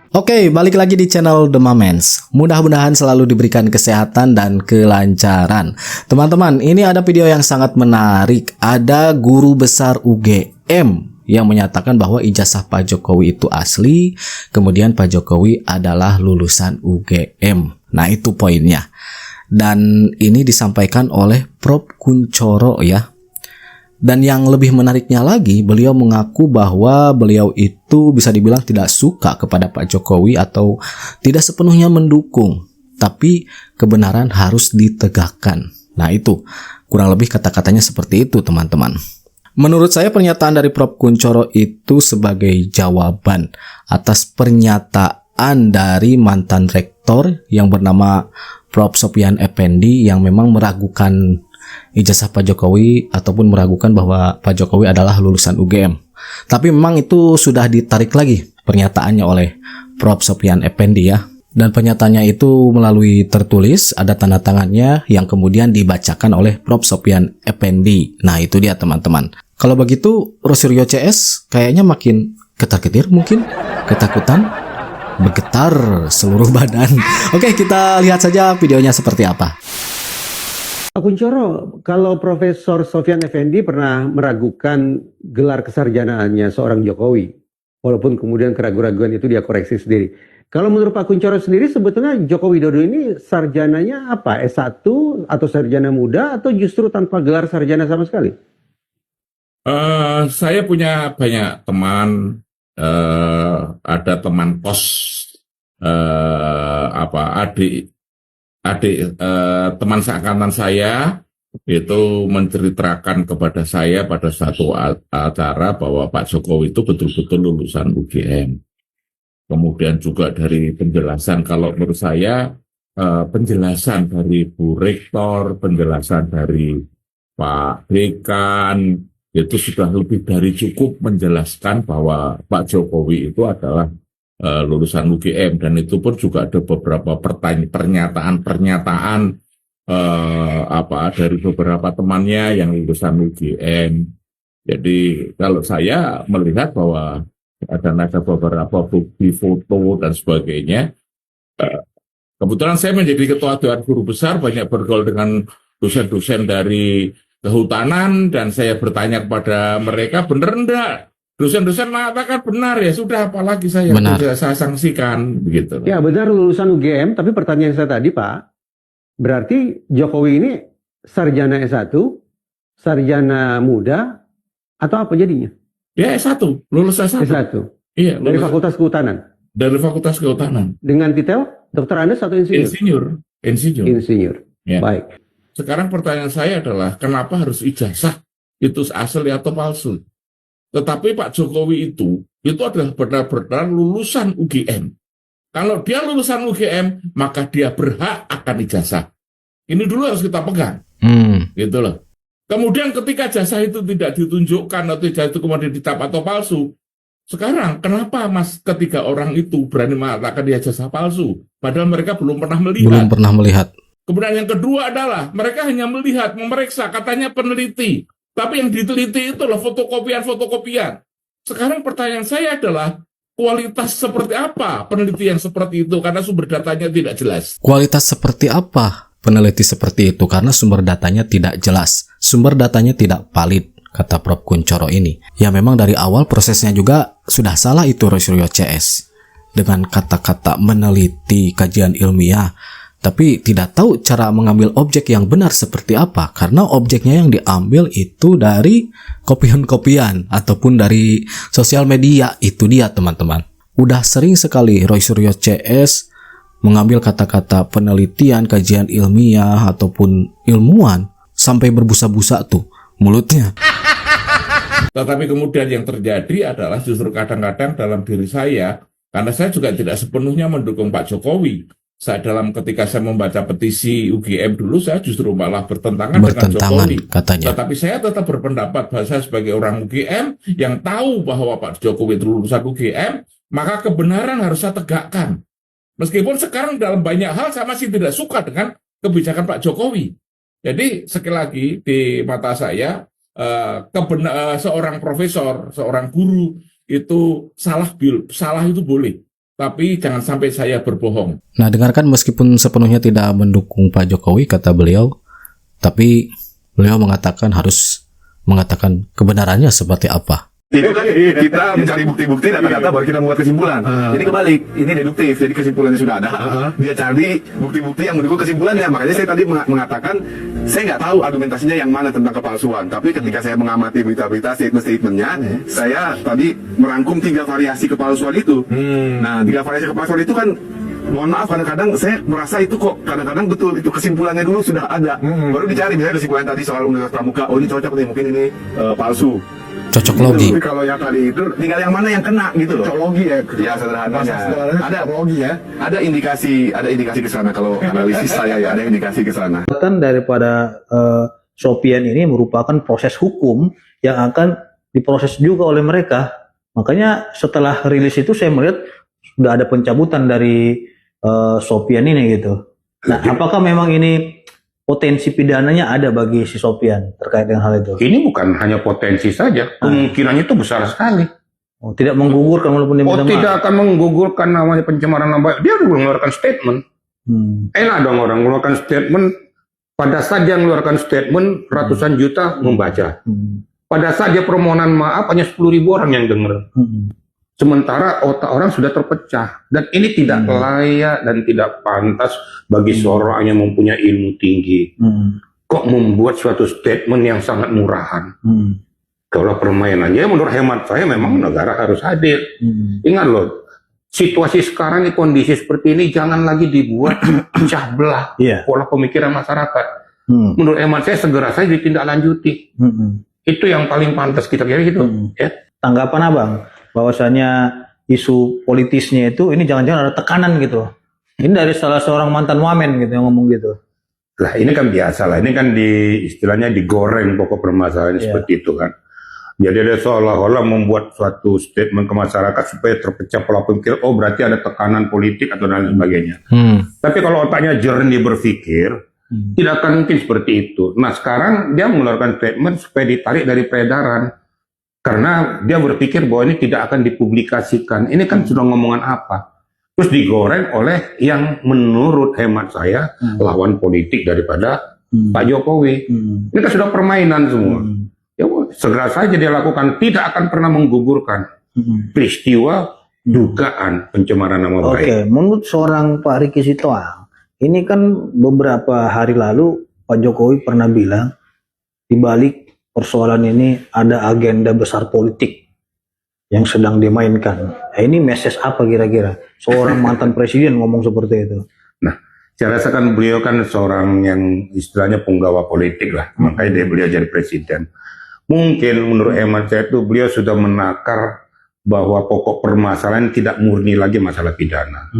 Oke, balik lagi di channel The Mamens. Mudah-mudahan selalu diberikan kesehatan dan kelancaran. Teman-teman, ini ada video yang sangat menarik. Ada guru besar UGM yang menyatakan bahwa ijazah Pak Jokowi itu asli, kemudian Pak Jokowi adalah lulusan UGM. Nah, itu poinnya. Dan ini disampaikan oleh Prof. Kunchoro ya. Dan yang lebih menariknya lagi, beliau mengaku bahwa beliau itu bisa dibilang tidak suka kepada Pak Jokowi atau tidak sepenuhnya mendukung. Tapi kebenaran harus ditegakkan. Nah itu, kurang lebih kata-katanya seperti itu teman-teman. Menurut saya pernyataan dari Prof. Kunchoro itu sebagai jawaban atas pernyataan dari mantan rektor yang bernama Prof. Sopyan Effendi yang memang meragukan ijazah Pak Jokowi ataupun meragukan bahwa Pak Jokowi adalah lulusan UGM. Tapi memang itu sudah ditarik lagi pernyataannya oleh Prof. Sopyan Effendi ya. Dan pernyataannya itu melalui tertulis, ada tanda tangannya yang kemudian dibacakan oleh Prof. Sopyan Effendi. Nah itu dia teman-teman. Kalau begitu Rosuryo CS kayaknya makin ketar-ketir mungkin, ketakutan, bergetar seluruh badan. Oke, kita lihat saja videonya seperti apa. Pak Kunchoro, kalau Profesor Sopyan Effendi pernah meragukan gelar kesarjanaannya seorang Jokowi, walaupun kemudian keraguan-raguan itu dia koreksi sendiri. Kalau menurut Pak Kunchoro sendiri, sebetulnya Joko Widodo ini sarjananya apa? S1 atau sarjana muda atau justru tanpa gelar sarjana sama sekali? Saya punya banyak teman, ada teman kos, adik teman seangkatan saya itu menceritakan kepada saya pada satu acara bahwa Pak Jokowi itu betul-betul lulusan UGM. Kemudian juga dari penjelasan, kalau menurut saya penjelasan dari Bu Rektor, penjelasan dari Pak Dekan itu sudah lebih dari cukup menjelaskan bahwa Pak Jokowi itu adalah lulusan UGM, dan itu pun juga ada beberapa pernyataan-pernyataan dari beberapa temannya yang lulusan UGM. Jadi kalau saya melihat bahwa ada beberapa bukti foto dan sebagainya. Kebetulan saya menjadi ketua Dewan Guru Besar, banyak bergaul dengan dosen-dosen dari kehutanan, dan saya bertanya kepada mereka, benar enggak? Dosen-dosen mengatakan benar, ya sudah, apalagi saya tidak saya sanksikan begitu. Ya benar lulusan UGM, tapi pertanyaan saya tadi Pak, berarti Jokowi ini sarjana S1, sarjana muda, atau apa jadinya? Ya S1, lulus S1. S1. Iya, dari Fakultas Kehutanan. Dari Fakultas Kehutanan. Dengan titel Dokter Andes atau insinyur? Insinyur. Ya. Baik. Sekarang pertanyaan saya adalah, kenapa harus ijazah? Itu asli atau palsu? Tetapi Pak Jokowi itu adalah benar-benar lulusan UGM. Kalau dia lulusan UGM, maka dia berhak akan ijazah. Ini dulu harus kita pegang. Gitu loh. Kemudian ketika jasa itu tidak ditunjukkan atau ijazah itu kemudian ditap atau palsu, sekarang kenapa Mas ketiga orang itu berani mengatakan dia jasa palsu? Padahal mereka belum pernah melihat. Kemudian yang kedua adalah mereka hanya melihat, memeriksa, katanya peneliti. Tapi yang diteliti itu adalah fotokopian. Sekarang pertanyaan saya adalah, kualitas seperti apa peneliti yang seperti itu? Karena sumber datanya tidak jelas. Kualitas seperti apa peneliti seperti itu? Karena sumber datanya tidak jelas. Sumber datanya tidak valid, kata Prof. Kunchoro ini. Ya memang dari awal prosesnya juga sudah salah itu Rosuryo CS. Dengan kata-kata meneliti kajian ilmiah, tapi tidak tahu cara mengambil objek yang benar seperti apa, karena objeknya yang diambil itu dari kopian-kopian ataupun dari sosial media. Itu dia teman-teman. Udah sering sekali Rosuryo CS mengambil kata-kata penelitian, kajian ilmiah ataupun ilmuwan sampai berbusa-busa tuh mulutnya. Tetapi kemudian yang terjadi adalah justru kadang-kadang dalam diri saya, karena saya juga tidak sepenuhnya mendukung Pak Jokowi. Ketika saya membaca petisi UGM dulu, saya justru malah bertentangan dengan Jokowi. Katanya. Tetapi saya tetap berpendapat bahwa saya sebagai orang UGM yang tahu bahwa Pak Jokowi itu lulusan UGM, maka kebenaran harus saya tegakkan. Meskipun sekarang dalam banyak hal saya masih tidak suka dengan kebijakan Pak Jokowi. Jadi sekali lagi di mata saya, seorang profesor, seorang guru itu salah itu boleh. tapi jangan sampai saya berbohong. Nah, dengarkan, meskipun sepenuhnya tidak mendukung Pak Jokowi, kata beliau, tapi beliau mengatakan harus mengatakan kebenarannya seperti apa. Itu kan kita mencari bukti-bukti, data-data, baru kita membuat kesimpulan. Jadi kebalik, ini deduktif, jadi kesimpulannya sudah ada. Dia cari bukti-bukti yang mendukung kesimpulannya. Makanya saya tadi mengatakan, saya nggak tahu argumentasinya yang mana tentang kepalsuan. Tapi ketika saya mengamati berita-berita, statement-statementnya, saya tadi merangkum 3 variasi kepalsuan itu. Nah, 3 variasi kepalsuan itu kan, mohon maaf, kadang-kadang saya merasa itu kok kadang-kadang betul, itu kesimpulannya dulu sudah ada. Baru dicari, misalnya kesimpulan tadi soal Universitas Pramuka, oh ini cocok nih, mungkin ini palsu. Cocok logi. Tapi kalau yang tadi itu tinggal yang mana yang kena gitu loh. Cocok logi ya. Ya sederhananya. Ada logi ya. Ada indikasi ke sana kalau analisis saya ya, ada indikasi ke sana. Daripada Sophian ini merupakan proses hukum yang akan diproses juga oleh mereka. Makanya setelah rilis itu saya melihat sudah ada pencabutan dari Sophian ini gitu. Nah, apakah memang ini potensi pidananya ada bagi si Sophian terkait dengan hal itu? Ini bukan hanya potensi saja, kemungkinannya itu besar sekali. Oh, tidak menggugurkan walaupun dia minta maaf. Tidak akan menggugurkan namanya pencemaran nama baik. Dia udah mengeluarkan statement. Enak dong orang mengeluarkan statement. Pada saat dia mengeluarkan statement, ratusan juta membaca. Pada saat dia permohonan maaf, hanya 10.000 orang yang dengar. Sementara otak orang sudah terpecah. Dan ini tidak layak dan tidak pantas bagi seorang yang mempunyai ilmu tinggi. Kok membuat suatu statement yang sangat murahan. Kalau permainannya, menurut hemat saya memang negara harus hadir. Ingat loh, situasi sekarang ini, kondisi seperti ini jangan lagi dibuat pecah belah pola pemikiran masyarakat. Menurut hemat saya segera saja ditindaklanjuti. Itu yang paling pantas kita kira gitu. Ya. Tanggapan Abang, bahwasanya isu politisnya itu ini jangan-jangan ada tekanan gitu. Ini dari salah seorang mantan wamen gitu yang ngomong gitu. Lah ini kan biasa lah, ini kan istilahnya digoreng pokok permasalahan seperti itu kan. Jadi ada seolah-olah membuat suatu statement ke masyarakat supaya terpecah pola pikir, oh berarti ada tekanan politik atau dan sebagainya. Tapi kalau otaknya jernih berpikir, tidak akan mungkin seperti itu. Nah sekarang dia mengeluarkan statement supaya ditarik dari peredaran. Karena dia berpikir bahwa ini tidak akan dipublikasikan. Ini kan sudah ngomongan apa? Terus digoreng oleh yang menurut hemat saya lawan politik daripada Pak Jokowi. Ini kan sudah permainan semua. Ya, segera saja dia lakukan. Tidak akan pernah menggugurkan peristiwa dugaan pencemaran nama baik. Oke, menurut seorang Pak Riki Sitoang, ini kan beberapa hari lalu Pak Jokowi pernah bilang di balik persoalan ini ada agenda besar politik yang sedang dimainkan. Nah, ini message apa kira-kira? Seorang mantan presiden ngomong seperti itu. Nah, saya rasa kan beliau kan seorang yang istilahnya penggawa politik lah. Makanya beliau jadi presiden. Mungkin menurut hemat saya itu beliau sudah menakar bahwa pokok permasalahan tidak murni lagi masalah pidana.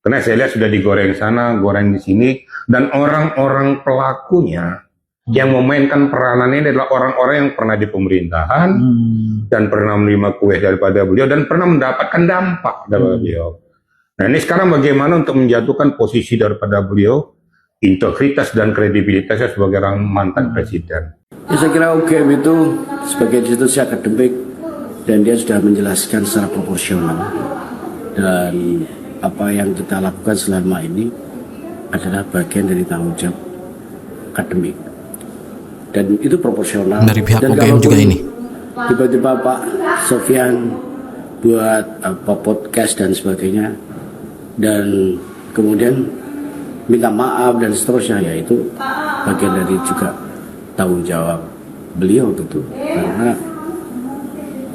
Karena saya lihat sudah digoreng sana, goreng di sini. Dan orang-orang pelakunya yang memainkan peranan ini adalah orang-orang yang pernah di pemerintahan dan pernah menerima kue daripada beliau dan pernah mendapatkan dampak dari beliau. Nah ini sekarang bagaimana untuk menjatuhkan posisi daripada beliau, integritas dan kredibilitasnya sebagai orang mantan presiden. Ya, saya kira UGM itu sebagai institusi akademik dan dia sudah menjelaskan secara proporsional, dan apa yang kita lakukan selama ini adalah bagian dari tanggung jawab akademik. Dan itu proporsional. Dari pihak dan UGM juga ini. Tiba-tiba Pak Sophian buat podcast dan sebagainya, dan kemudian minta maaf dan seterusnya, ya itu bagian dari juga tanggung jawab beliau tentu. Karena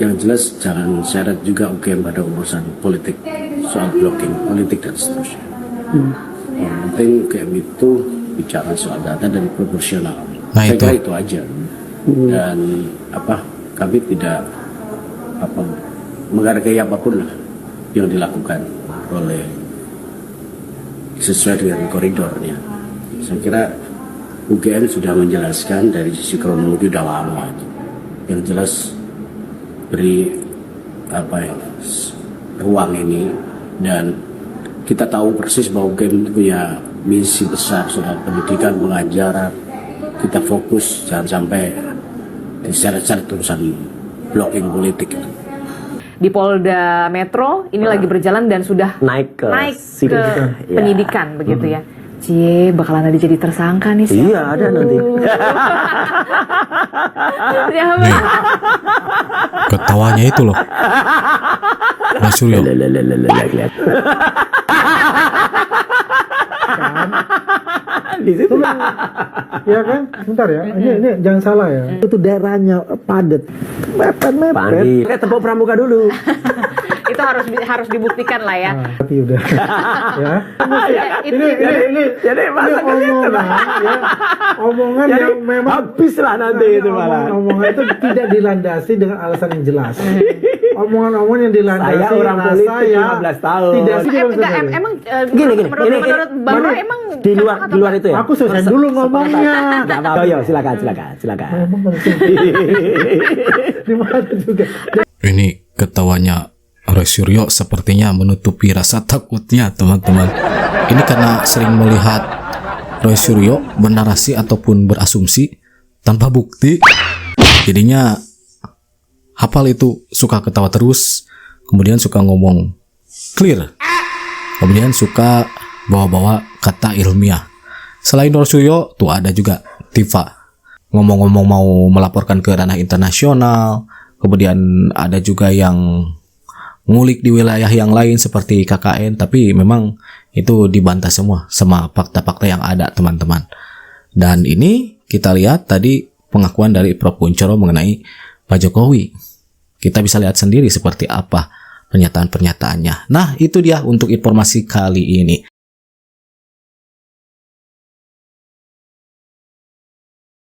yang jelas jangan seret juga UGM pada urusan politik, soal blocking politik dan seterusnya. Yang penting UGM itu bicara soal data dan proporsional. Nah, saya itu. kira itu aja. Dan kami tidak menghargai apapun lah yang dilakukan oleh sesuai dengan koridornya. Saya kira UGM sudah menjelaskan dari sisi kronologi udah lama itu. Yang jelas beri ruang ini, dan kita tahu persis bahwa UGM punya misi besar soal pendidikan, pengajaran. Kita fokus, jangan sampai diseret-seret urusan blocking politik itu. di Polda Metro ini lagi berjalan dan sudah naik ke penyidikan begitu ya. Cie, bakalan ada jadi tersangka nih sih. Iya, ada nanti. Nih, ketawanya itu loh. Mas Suryo. Di situ. Ya kan? Bentar ya. Ini jangan salah ya. Itu daerahnya padat. Mepet. Kayak tepuk pramuka dulu. Itu harus dibuktikan lah ya. Tapi udah. Ya. Jadi omongan yang memang habis lah nanti itu malah. Omongan itu tidak dilandasi dengan alasan yang jelas. Omongan-omongan yang dilandasi Saya orang politik 15 tahun. Tidak sih Emang gini. Menurut Bang Roy emang di luar itu ya. Aku selesai dulu ngomongnya. Yo, silakan. Di mana juga. Ini ketawanya Roy Suryo sepertinya menutupi rasa takutnya, teman-teman. Ini karena sering melihat Roy Suryo bernarasi ataupun berasumsi tanpa bukti. Jadinya hafal itu suka ketawa terus, kemudian suka ngomong clear, kemudian suka bawa-bawa kata ilmiah. Selain Roy Suryo, tuh ada juga Tifa. Ngomong-ngomong mau melaporkan ke ranah internasional, kemudian ada juga yang ngulik di wilayah yang lain seperti KKN, tapi memang itu dibantah semua sama fakta-fakta yang ada, teman-teman. Dan ini kita lihat tadi pengakuan dari Prof. Kunchoro mengenai Pak Jokowi. Kita bisa lihat sendiri seperti apa pernyataan-pernyataannya. Nah, itu dia untuk informasi kali ini.